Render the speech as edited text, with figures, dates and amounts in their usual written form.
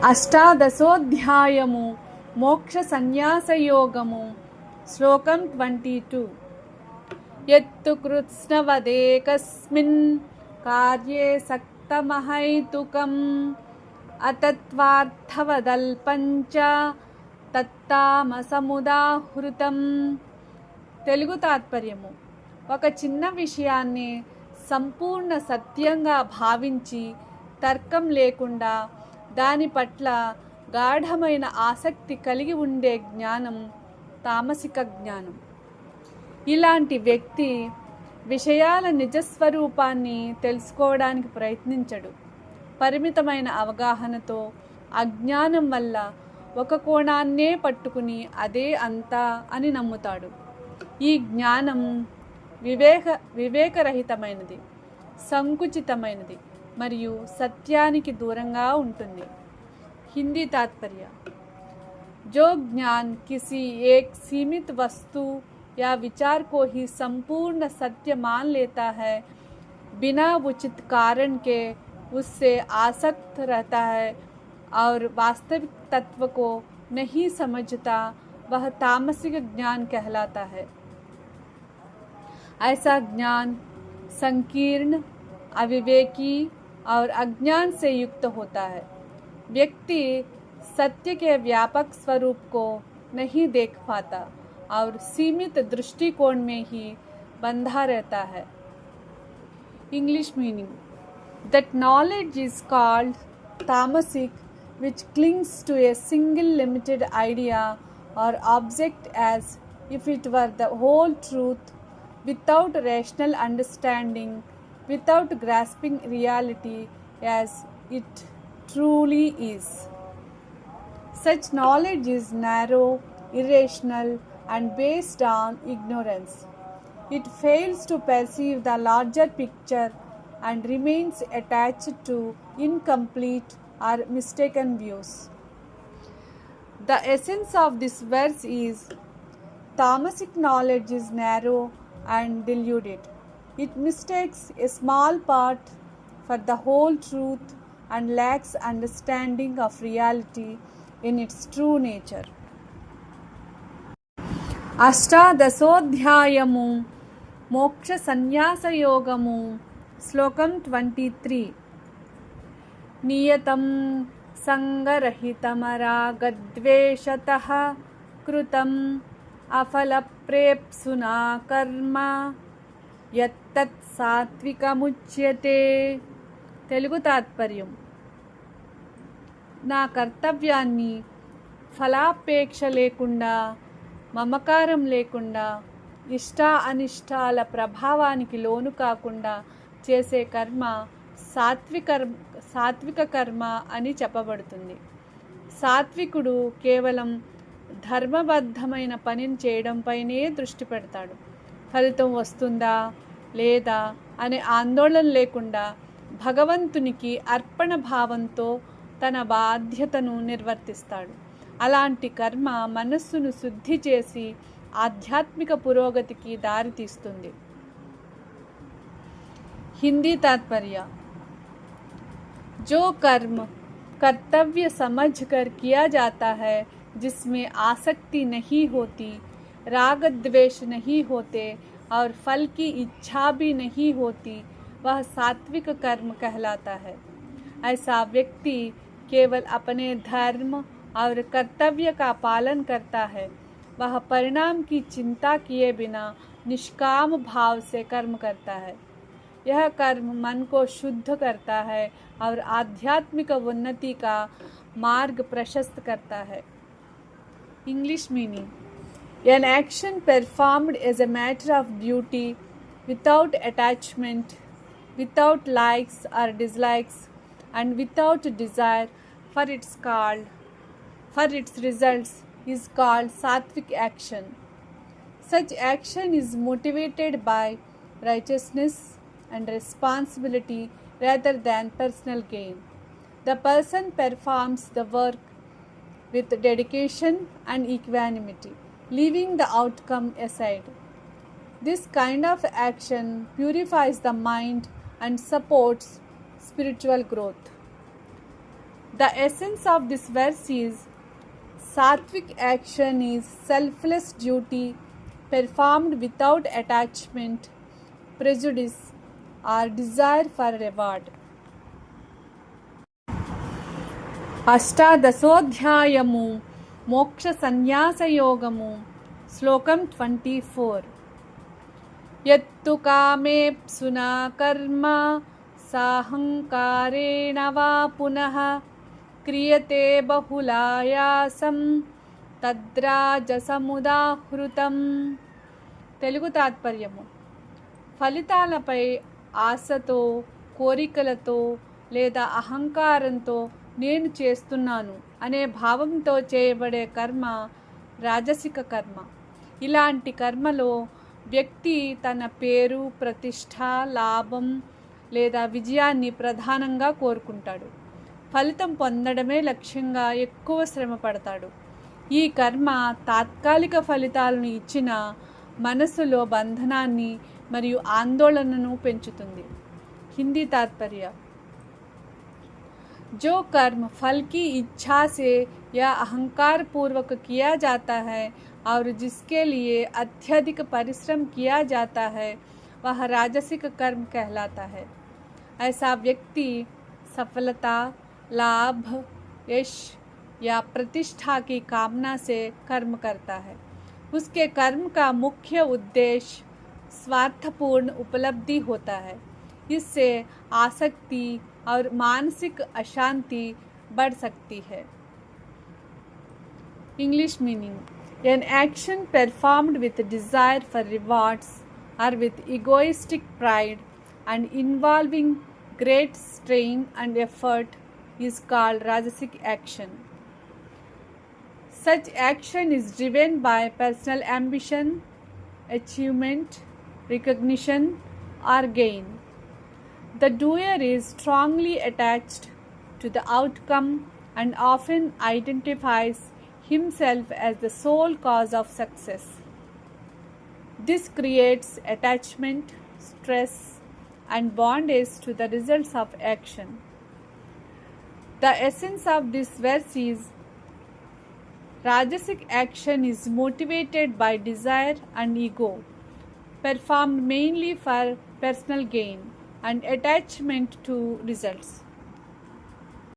అష్టాదశోధ్యాయము మోక్ష సన్యాసయోగము శ్లోకం 22. యత్తు కృత్స్నవదేకస్మిన్ కార్యే సక్తమహైతుకం అతత్వార్థవదల్పంచ తత్తామసముదాహృతం. తెలుగు తాత్పర్యము: ఒక చిన్న విషయాన్ని సంపూర్ణ సత్యంగా భావించి తర్కం లేకుండా దాని పట్ల గాఢమైన ఆసక్తి కలిగి ఉండే జ్ఞానం తామసిక జ్ఞానం. ఇలాంటి వ్యక్తి విషయాల నిజస్వరూపాన్ని తెలుసుకోవడానికి ప్రయత్నించడు. పరిమితమైన అవగాహనతో అజ్ఞానం వల్ల ఒక కోణాన్నే పట్టుకుని అదే అంతా అని నమ్ముతాడు. ఈ జ్ఞానం వివేకరహితమైనది, సంకుచితమైనది మరియు సత్యానికి దూరంగా ఉంటుంది. హిందీ తాత్పర్య: जो ज्ञान किसी एक सीमित वस्तु या विचार को ही संपूर्ण सत्य मान लेता है, बिना उचित कारण के उससे आसक्त रहता है और वास्तविक तत्व को नहीं समझता, वह तामसिक ज्ञान कहलाता है. ऐसा ज्ञान संकीर्ण, अविवेकी और अज्ञान से युक्त होता है. व्यक्ति सत्य के व्यापक स्वरूप को नहीं देख पाता और सीमित दृष्टिकोण में ही बंधा रहता है. English meaning: that knowledge is called tamasic which clings to a single limited idea or object as if it were the whole truth, without rational understanding, without grasping reality as it truly is. Such knowledge is narrow, irrational, and based on ignorance. It fails to perceive the larger picture and remains attached to incomplete or mistaken views. The essence of this verse is: tamasic knowledge is narrow and deluded. It mistakes a small part for the whole truth and lacks understanding of reality in its true nature. అష్టాదశోధ్యాయము మోక్ష సన్యాసయోగము శ్లోకం 23. నియతం సంగరహితమరాగద్వేషతః కృతం అఫలప్రేప్సునా కర్మ యత్తత్ సాత్వికముచ్యతే. తెలుగు తాత్పర్యం: నా కర్తవ్యాన్ని ఫలాపేక్ష లేకుండా, మమకారం లేకుండా, ఇష్టానిష్టాల ప్రభావానికి లోను కాకుండా చేసే కర్మ సాత్విక కర్మ అని చెప్పబడుతుంది. సాత్వికుడు కేవలం ధర్మబద్ధమైన పనిని చేయడంపైనే దృష్టి పెడతాడు. ఫలితం వస్తుందా లేదా అనే ఆందోళన లేకుండా భగవంతునికి అర్పణ భావంతో తన బాధ్యతను నిర్వర్తిస్తాడు. అలాంటి కర్మ మనస్సును శుద్ధి చేసి ఆధ్యాత్మిక పురోగతికి దారితీస్తుంది. హిందీ తాత్పర్య: जो कर्म कर्तव्य समझकर किया जाता है, जिसमें आसक्ति नहीं होती, राग द्वेष नहीं होते और फल की इच्छा भी नहीं होती, वह सात्विक कर्म कहलाता है. ऐसा व्यक्ति केवल अपने धर्म और कर्तव्य का पालन करता है. वह परिणाम की चिंता किए बिना निष्काम भाव से कर्म करता है. यह कर्म मन को शुद्ध करता है और आध्यात्मिक उन्नति का मार्ग प्रशस्त करता है. English meaning: an action performed as a matter of duty, without attachment, without likes or dislikes, and without desire for its results is called sattvic action. Such action is motivated by righteousness and responsibility rather than personal gain. The person performs the work with dedication and equanimity, leaving the outcome aside. This kind of action purifies the mind and supports spiritual growth. The essence of this verse is sattvic action is selfless duty performed without attachment, prejudice, or desire for reward. అష్టాదశోధ్యాయము మోక్ష సన్యాసయోగము శ్లోకం 24. యత్తు కామేప్సునా కర్మ సాహంకారేణ వా పునః క్రియతే బహుళాయాసం తద్రాజసముదాహృతం. తెలుగు తాత్పర్యము: ఫలితాలపై ఆశతో, కోరికలతో లేదా అహంకారంతో నేను చేస్తున్నాను అనే భావంతో చేయబడే కర్మ రాజసిక కర్మ. ఇలాంటి కర్మలో వ్యక్తి తన పేరు, ప్రతిష్ట, లాభం లేదా విజయాన్ని ప్రధానంగా కోరుకుంటాడు. ఫలితం పొందడమే లక్ష్యంగా ఎక్కువ శ్రమ పడతాడు. ఈ కర్మ తాత్కాలిక ఫలితాలను ఇచ్చిన మనసులో బంధనాన్ని మరియు ఆందోళనను పెంచుతుంది. హిందీ తాత్పర్య: जो कर्म फल की इच्छा से या अहंकार पूर्वक किया जाता है और जिसके लिए अत्यधिक परिश्रम किया जाता है वह राजसिक कर्म कहलाता है. ऐसा व्यक्ति सफलता, लाभ, यश या प्रतिष्ठा की कामना से कर्म करता है. उसके कर्म का मुख्य उद्देश्य स्वार्थपूर्ण उपलब्धि होता है. इससे आसक्ति और मानसिक अशांति बढ़ सकती है. English meaning: an action performed with desire for rewards or with egoistic pride and involving great strain and effort is called rajasic action. Such action is driven by personal ambition, achievement, recognition, or gain. The doer is strongly attached to the outcome and often identifies himself as the sole cause of success. This creates attachment, stress, and bondage to the results of action. The essence of this verse is Rajasic action is motivated by desire and ego, performed mainly for personal gain and attachment to results.